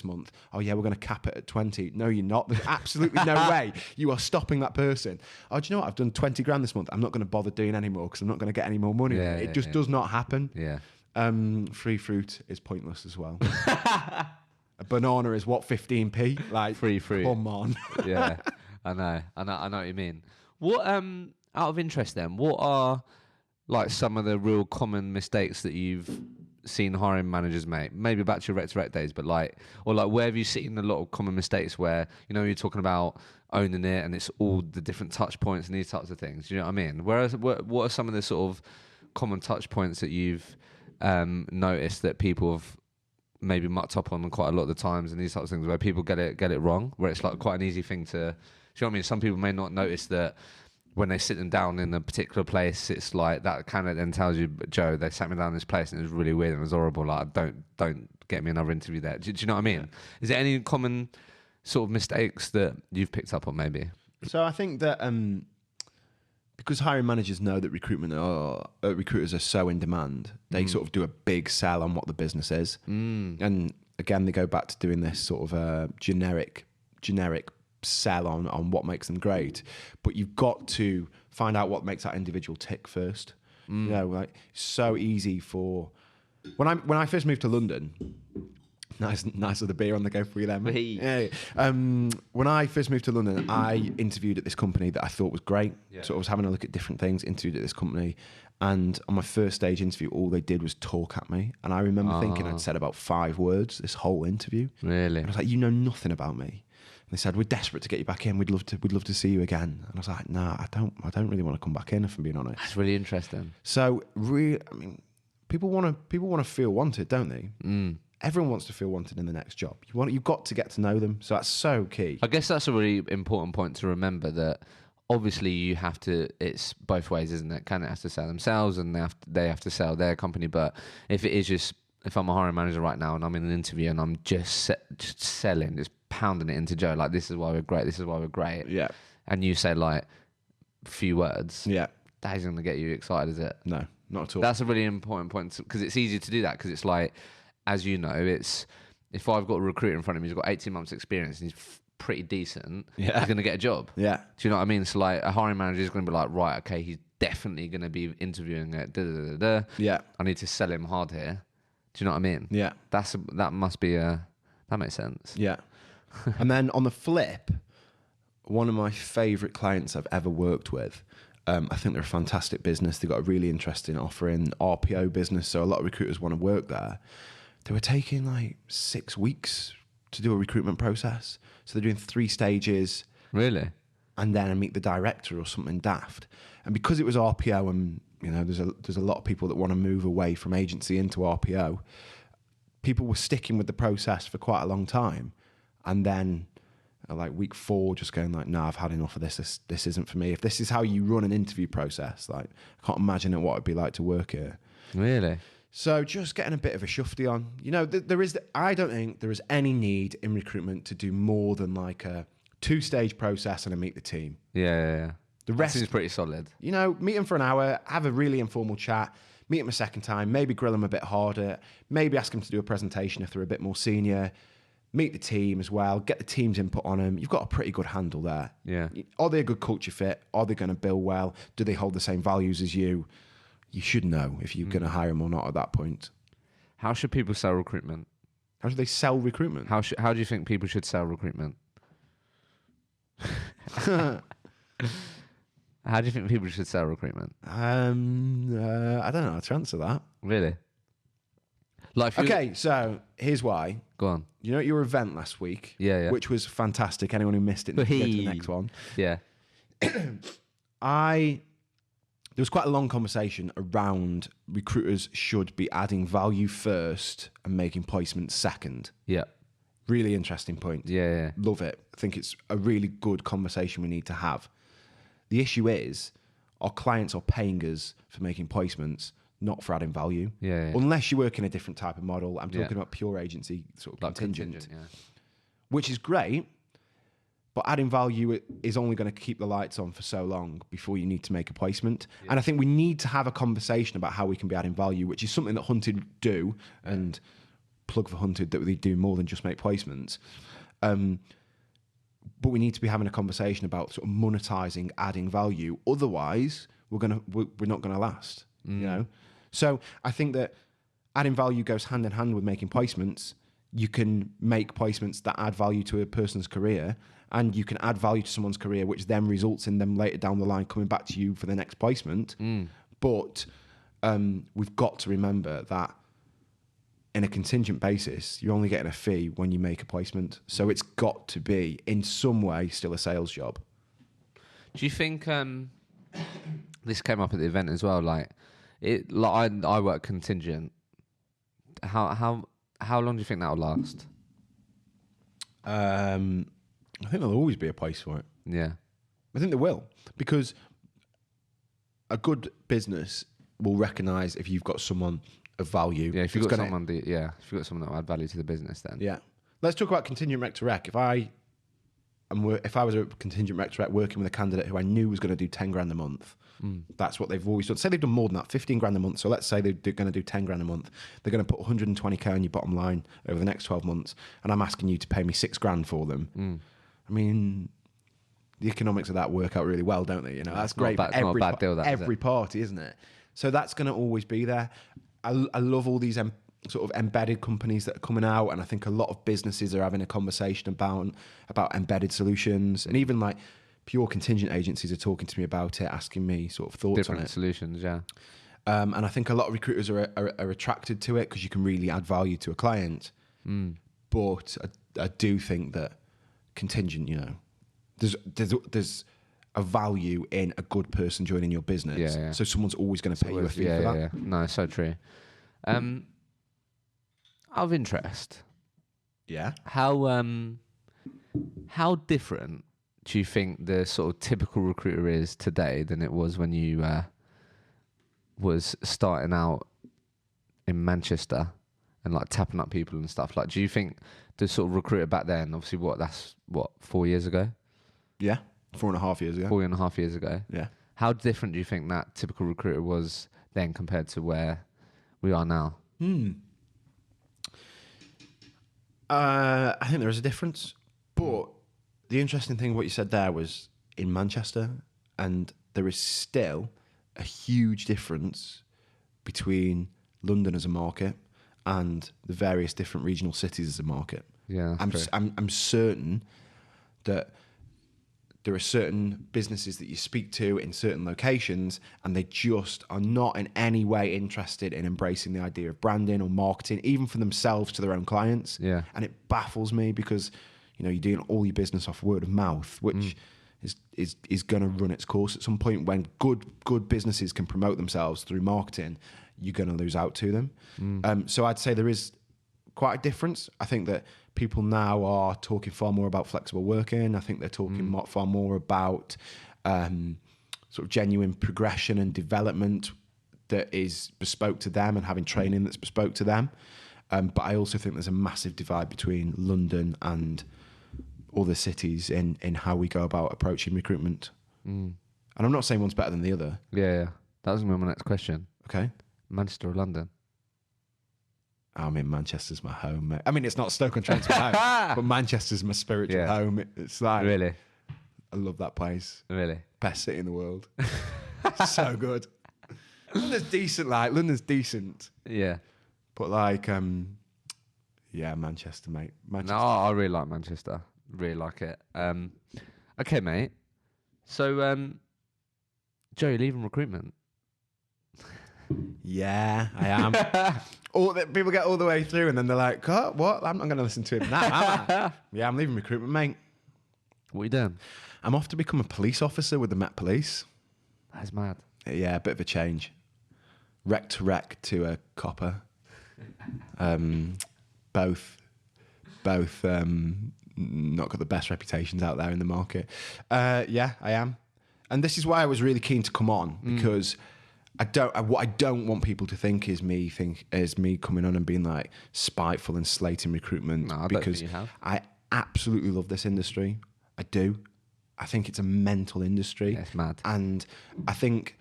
month. Oh yeah, we're going to cap it at 20. No, you're not. There's absolutely no way you are stopping that person. Oh, do you know what? I've done 20 grand this month. I'm not going to bother doing any more because I'm not going to get any more money. It just does not happen. Yeah. Free fruit is pointless as well. A banana is what, 15p? Like free fruit. Come on. Yeah, I know what you mean. What out of interest then? What are like some of the real common mistakes that you've seen hiring managers make? Maybe back to your rec days, but where have you seen a lot of common mistakes where you're talking about owning it and it's all the different touch points and these types of things? Do you know what I mean? Whereas, what are some of the sort of common touch points that you've noticed that people have maybe mucked up on quite a lot of the times, and these types of things where people get it wrong, where it's like quite an easy thing to, do you know what I mean? Some people may not notice that when they sit them down in a particular place, it's like that kind of then tells you, Joe, they sat me down in this place and it was really weird and it was horrible. Like, don't get me another interview there. Do you know what I mean? Yeah. Is there any common sort of mistakes that you've picked up on maybe? So I think that because hiring managers know that recruiters are so in demand, they sort of do a big sell on what the business is. And again, they go back to doing this sort of generic sell on what makes them great, but you've got to find out what makes that individual tick first. Like, so easy for when I first moved to London, Nice with the beer on the go for you there, mate. Yeah. When I first moved to London, I interviewed at this company that I thought was great. Yeah. So I was having a look at different things, interviewed at this company. And on my first stage interview, all they did was talk at me. And I remember thinking I'd said about 5 words this whole interview. Really? And I was like, you know nothing about me. And they said, we're desperate to get you back in. We'd love to see you again. And I was like, nah, I don't really want to come back in, if I'm being honest. That's really interesting. So really, I mean, people want to feel wanted, don't they? Mm. Everyone wants to feel wanted in the next job. You've got to get to know them. So that's so key. I guess that's a really important point to remember, that obviously you have to, it's both ways, isn't it? Candidate has to sell themselves and they have to sell their company. But if it is just, if I'm a hiring manager right now and I'm in an interview and I'm just selling, just pounding it into Joe, like, this is why we're great, this is why we're great. Yeah. And you say like a few words. Yeah. That isn't going to get you excited, is it? No, not at all. That's a really important point, because it's easy to do that, because it's like, as you know, it's, if I've got a recruiter in front of me who's got 18 months experience and he's pretty decent, he's going to get a job. Yeah. Do you know what I mean? So like, a hiring manager is going to be like, right, okay, he's definitely going to be interviewing at Yeah. I need to sell him hard here. Do you know what I mean? Yeah. That must be that makes sense. Yeah. And then on the flip, one of my favourite clients I've ever worked with, I think they're a fantastic business. They've got a really interesting offering, RPO business, so a lot of recruiters want to work there. They were taking like 6 weeks to do a recruitment process. So they're doing 3 stages. Really? And then I meet the director or something daft. And because it was RPO, and you know, there's a lot of people that want to move away from agency into RPO, people were sticking with the process for quite a long time. And then like week 4, just going like, no, I've had enough of this. This isn't for me. If this is how you run an interview process, like, I can't imagine what it'd be like to work here. Really? So just getting a bit of a shufty on. You know, I don't think there is any need in recruitment to do more than like a 2-stage process and a meet the team. Yeah. The rest seems pretty solid. You know, meet them for an hour, have a really informal chat, meet them a second time, maybe grill them a bit harder, maybe ask them to do a presentation if they're a bit more senior, meet the team as well, get the team's input on them. You've got a pretty good handle there. Yeah. Are they a good culture fit? Are they going to bill well? Do they hold the same values as you? You should know if you're going to hire them or not at that point. How should people sell recruitment? How should they sell recruitment? How do you think people should sell recruitment? How do you think people should sell recruitment? I don't know how to answer that. Really? Like, okay, so here's why. Go on. You know, at your event last week, yeah, which was fantastic. Anyone who missed it, needs to go to the next one. Yeah. There was quite a long conversation around recruiters should be adding value first and making placements second. Yeah. Really interesting point. Yeah. Love it. I think it's a really good conversation we need to have. The issue is our clients are paying us for making placements, not for adding value. Yeah. Unless you work in a different type of model. I'm talking about pure agency, sort of like contingent, which is great. But adding value is only going to keep the lights on for so long before you need to make a placement. Yeah. And I think we need to have a conversation about how we can be adding value, which is something that Hunted do, and plug for Hunted that they do more than just make placements. But we need to be having a conversation about sort of monetizing, adding value. Otherwise, we're not going to last. You know. So I think that adding value goes hand in hand with making placements. You can make placements that add value to a person's career, and you can add value to someone's career, which then results in them later down the line coming back to you for the next placement. But we've got to remember that in a contingent basis, you're only getting a fee when you make a placement. So it's got to be, in some way, still a sales job. Do you think this came up at the event as well? Like I work contingent. How long do you think that will last? I think there'll always be a place for it. Yeah. I think there will, because a good business will recognise if you've got someone of value. Yeah, if you've got someone that will add value to the business, then. Yeah. Let's talk about contingent rec to rec. If I was a contingent rec to rec working with a candidate who I knew was going to do 10 grand a month, that's what they've always done. Say they've done more than that, 15 grand a month. So let's say they're going to do 10 grand a month. They're going to put 120k on your bottom line over the next 12 months. And I'm asking you to pay me 6 grand for them. I mean, the economics of that work out really well, don't they? You know, that's great for not a bad deal, every party, isn't it? So that's going to always be there. I love all these sort of embedded companies that are coming out, and I think a lot of businesses are having a conversation about embedded solutions, and even like pure contingent agencies are talking to me about it, asking me sort of thoughts Different on it. solutions, yeah. And I think a lot of recruiters are attracted to it because you can really add value to a client. But I do think that contingent, you know, there's a value in a good person joining your business. Yeah. So someone's always going to pay you a fee for that. Yeah. No, so true. Out of interest, Yeah. how different do you think the sort of typical recruiter is today than it was when you was starting out in Manchester and like tapping up people and stuff? Like, do you think the sort of recruiter back then, obviously, that's 4 years ago? Yeah. 4.5 years ago. 4.5 years ago. Yeah. How different do you think that typical recruiter was then compared to where we are now? I think there is a difference, but the interesting thing what you said there was in Manchester, and there is still a huge difference between London as a market and the various different regional cities as a market. Yeah, I'm certain that there are certain businesses that you speak to in certain locations, and they just are not in any way interested in embracing the idea of branding or marketing, even for themselves to their own clients. Yeah. And it baffles me because, you know, you're doing all your business off word of mouth, which is going to run its course at some point. When good businesses can promote themselves through marketing, you're going to lose out to them. So I'd say there is quite a difference. I think that people now are talking far more about flexible working. I think they're talking far more about sort of genuine progression and development that is bespoke to them, and having training that's bespoke to them. But I also think there's a massive divide between London and other cities in how we go about approaching recruitment. And I'm not saying one's better than the other. Yeah. That was going to be my next question. Okay. Manchester or London? I mean, Manchester's my home, mate. I mean, it's not Stoke-on-Trent's my home, but Manchester's my spiritual home. It's like... Really? I love that place. Really? Best city in the world. So good. London's decent. Yeah. But like, Manchester, mate. Manchester. No, I really like Manchester. Really like it. Okay, mate. So, Joe, you're leaving recruitment? Yeah, I am. People get all the way through and then they're like, oh, what? I'm not going to listen to him now, am I? Yeah, I'm leaving recruitment, mate. What are you doing? I'm off to become a police officer with the Met Police. That's mad. Yeah, a bit of a change. Rec to a copper. Both not got the best reputations out there in the market. Yeah, I am. And this is why I was really keen to come on, because what I don't want people to think is me coming on and being like spiteful and slating recruitment. No, I don't think you have. I absolutely love this industry. I do. I think it's a mental industry. Yeah, it's mad. And I think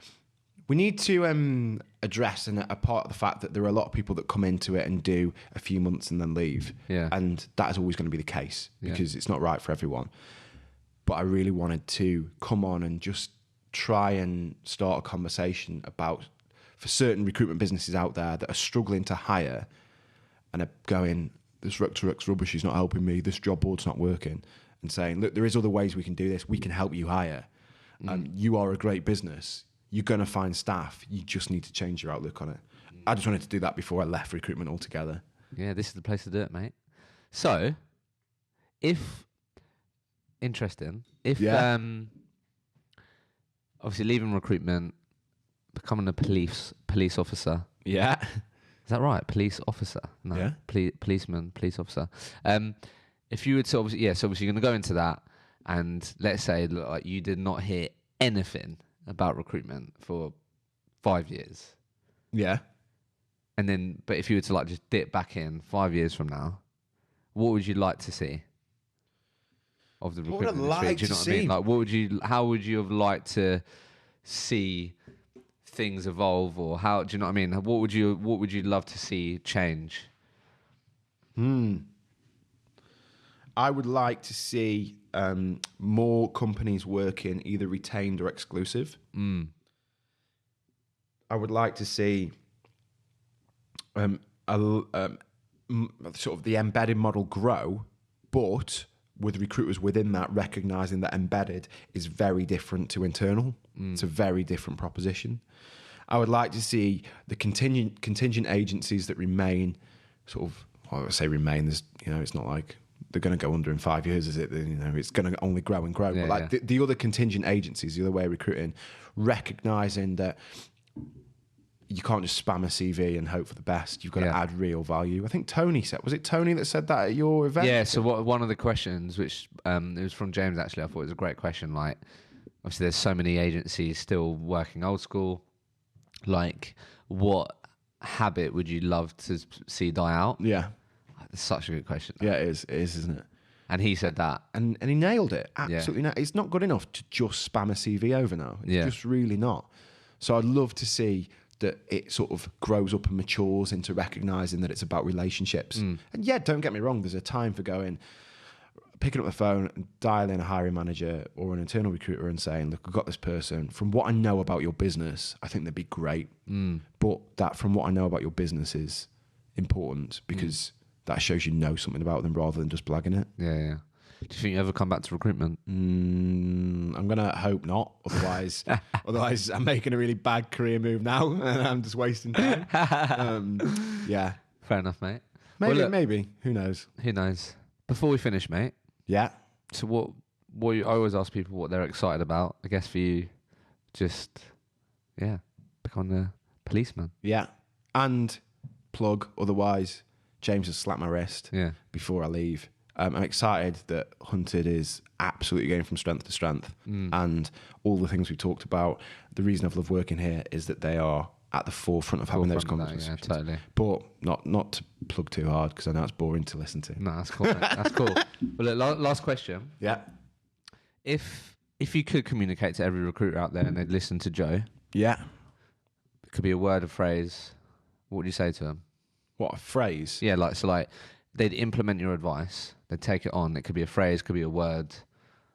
we need to address and a part of the fact that there are a lot of people that come into it and do a few months and then leave. Yeah. And that is always going to be the case because it's not right for everyone. But I really wanted to come on and just try and start a conversation about, for certain recruitment businesses out there that are struggling to hire and are going, this Rec2Rec's rubbish, is not helping me, this job board's not working, and saying, look, there is other ways we can do this, we can help you hire. You are a great business, you're going to find staff, you just need to change your outlook on it. I just wanted to do that before I left recruitment altogether. Yeah, this is the place to do it, mate. So, if obviously leaving recruitment, becoming a police officer. Yeah. Is that right? Police officer? No. Yeah. Policeman, police officer. If you were to obviously you're going to go into that, and let's say like you did not hear anything about recruitment for 5 years. Yeah. And then, but if you were to like just dip back in 5 years from now, what would you like to see of the recruitment industry? Do you know what I mean? Like, how would you have liked to see things evolve, or how, do you know what I mean? What would you love to see change? I would like to see more companies working either retained or exclusive. I would like to see sort of the embedded model grow, but with recruiters within that recognizing that embedded is very different to internal. It's a very different proposition. I would like to see the contingent agencies that remain sort of, well, I would say remain, there's, it's not like they're going to go under in 5 years, is it? It's going to only grow and grow. Yeah, but like the other contingent agencies, the other way of recruiting, recognizing that you can't just spam a CV and hope for the best. You've got to add real value. I think Tony said, was it Tony that said that at your event? Yeah, so one of the questions, which it was from James actually, I thought it was a great question. Like, obviously there's so many agencies still working old school. Like, what habit would you love to see die out? Yeah. It's such a good question. Yeah, it is, isn't it? And he said that. And he nailed it. Absolutely. It's not good enough to just spam a CV over now. It's just really not. So I'd love to see that it sort of grows up and matures into recognizing that it's about relationships. And don't get me wrong, there's a time for picking up the phone and dialing a hiring manager or an internal recruiter and saying, look, I've got this person. From what I know about your business, I think they'd be great. But that from what I know about your business is important because that shows you know something about them rather than just blagging it. Yeah. Do you think you ever come back to recruitment? I'm going to hope not. Otherwise, I'm making a really bad career move now and I'm just wasting time. Yeah. Fair enough, mate. Maybe. Who knows? Who knows? Before we finish, mate. Yeah. So I always ask people what they're excited about. I guess for you, just, become the policeman. Yeah. And plug, otherwise, James has slapped my wrist before I leave. I'm excited that Hunted is absolutely going from strength to strength. And all the things we talked about, the reason I've loved working here is that they are at the forefront of having those conversations. Yeah, totally. But not to plug too hard because I know it's boring to listen to. No, that's cool, mate. That's cool. But look, last question. Yeah. If you could communicate to every recruiter out there and they'd listen to Joe, yeah, it could be a word, a phrase, what would you say to them? What, a phrase? Yeah, like they'd implement your advice, they'd take it on. It could be a phrase, could be a word.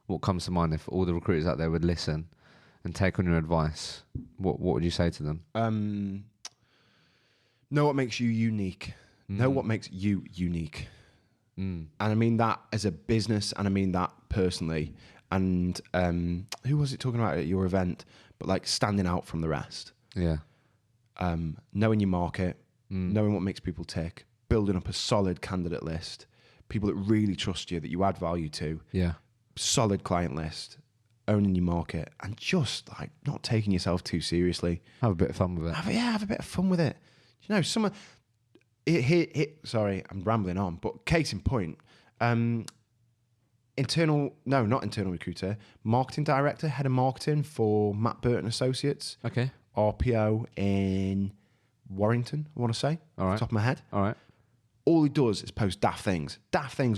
What comes to mind if all the recruiters out there would listen and take on your advice? What would you say to them? Know what makes you unique. Know what makes you unique. And I mean that as a business, and I mean that personally. And who was it talking about at your event? But like standing out from the rest. Yeah. Knowing your market, knowing what makes people tick, building up a solid candidate list, people that really trust you, that you add value to. Yeah. Solid client list, owning your market, and just like not taking yourself too seriously. Have a bit of fun with it. Have a bit of fun with it. You know, sorry, I'm rambling on, but case in point, not internal recruiter, marketing director, head of marketing for Matt Burton Associates. Okay. RPO in Warrington, I want to say, off the top of my head. All right. All he does is post daft things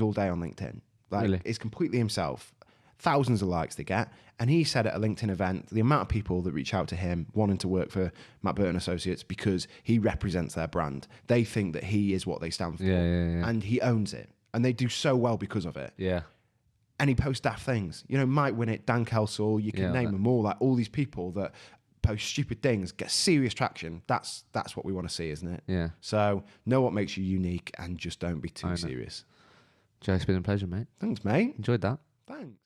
all day on LinkedIn. Like, really? It's completely himself. Thousands of likes they get. And he said at a LinkedIn event, the amount of people that reach out to him wanting to work for Matt Burton Associates because he represents their brand. They think that he is what they stand for. Yeah. And he owns it. And they do so well because of it. Yeah. And he posts daft things. You know, Mike Winnett, Dan Kelsall, you can name them all. Like all these people that post stupid things, get serious traction. That's what we want to see, isn't it? Yeah. So know what makes you unique and just don't be too serious. Joe, it's been a pleasure, mate. Thanks, mate. Enjoyed that. Thanks.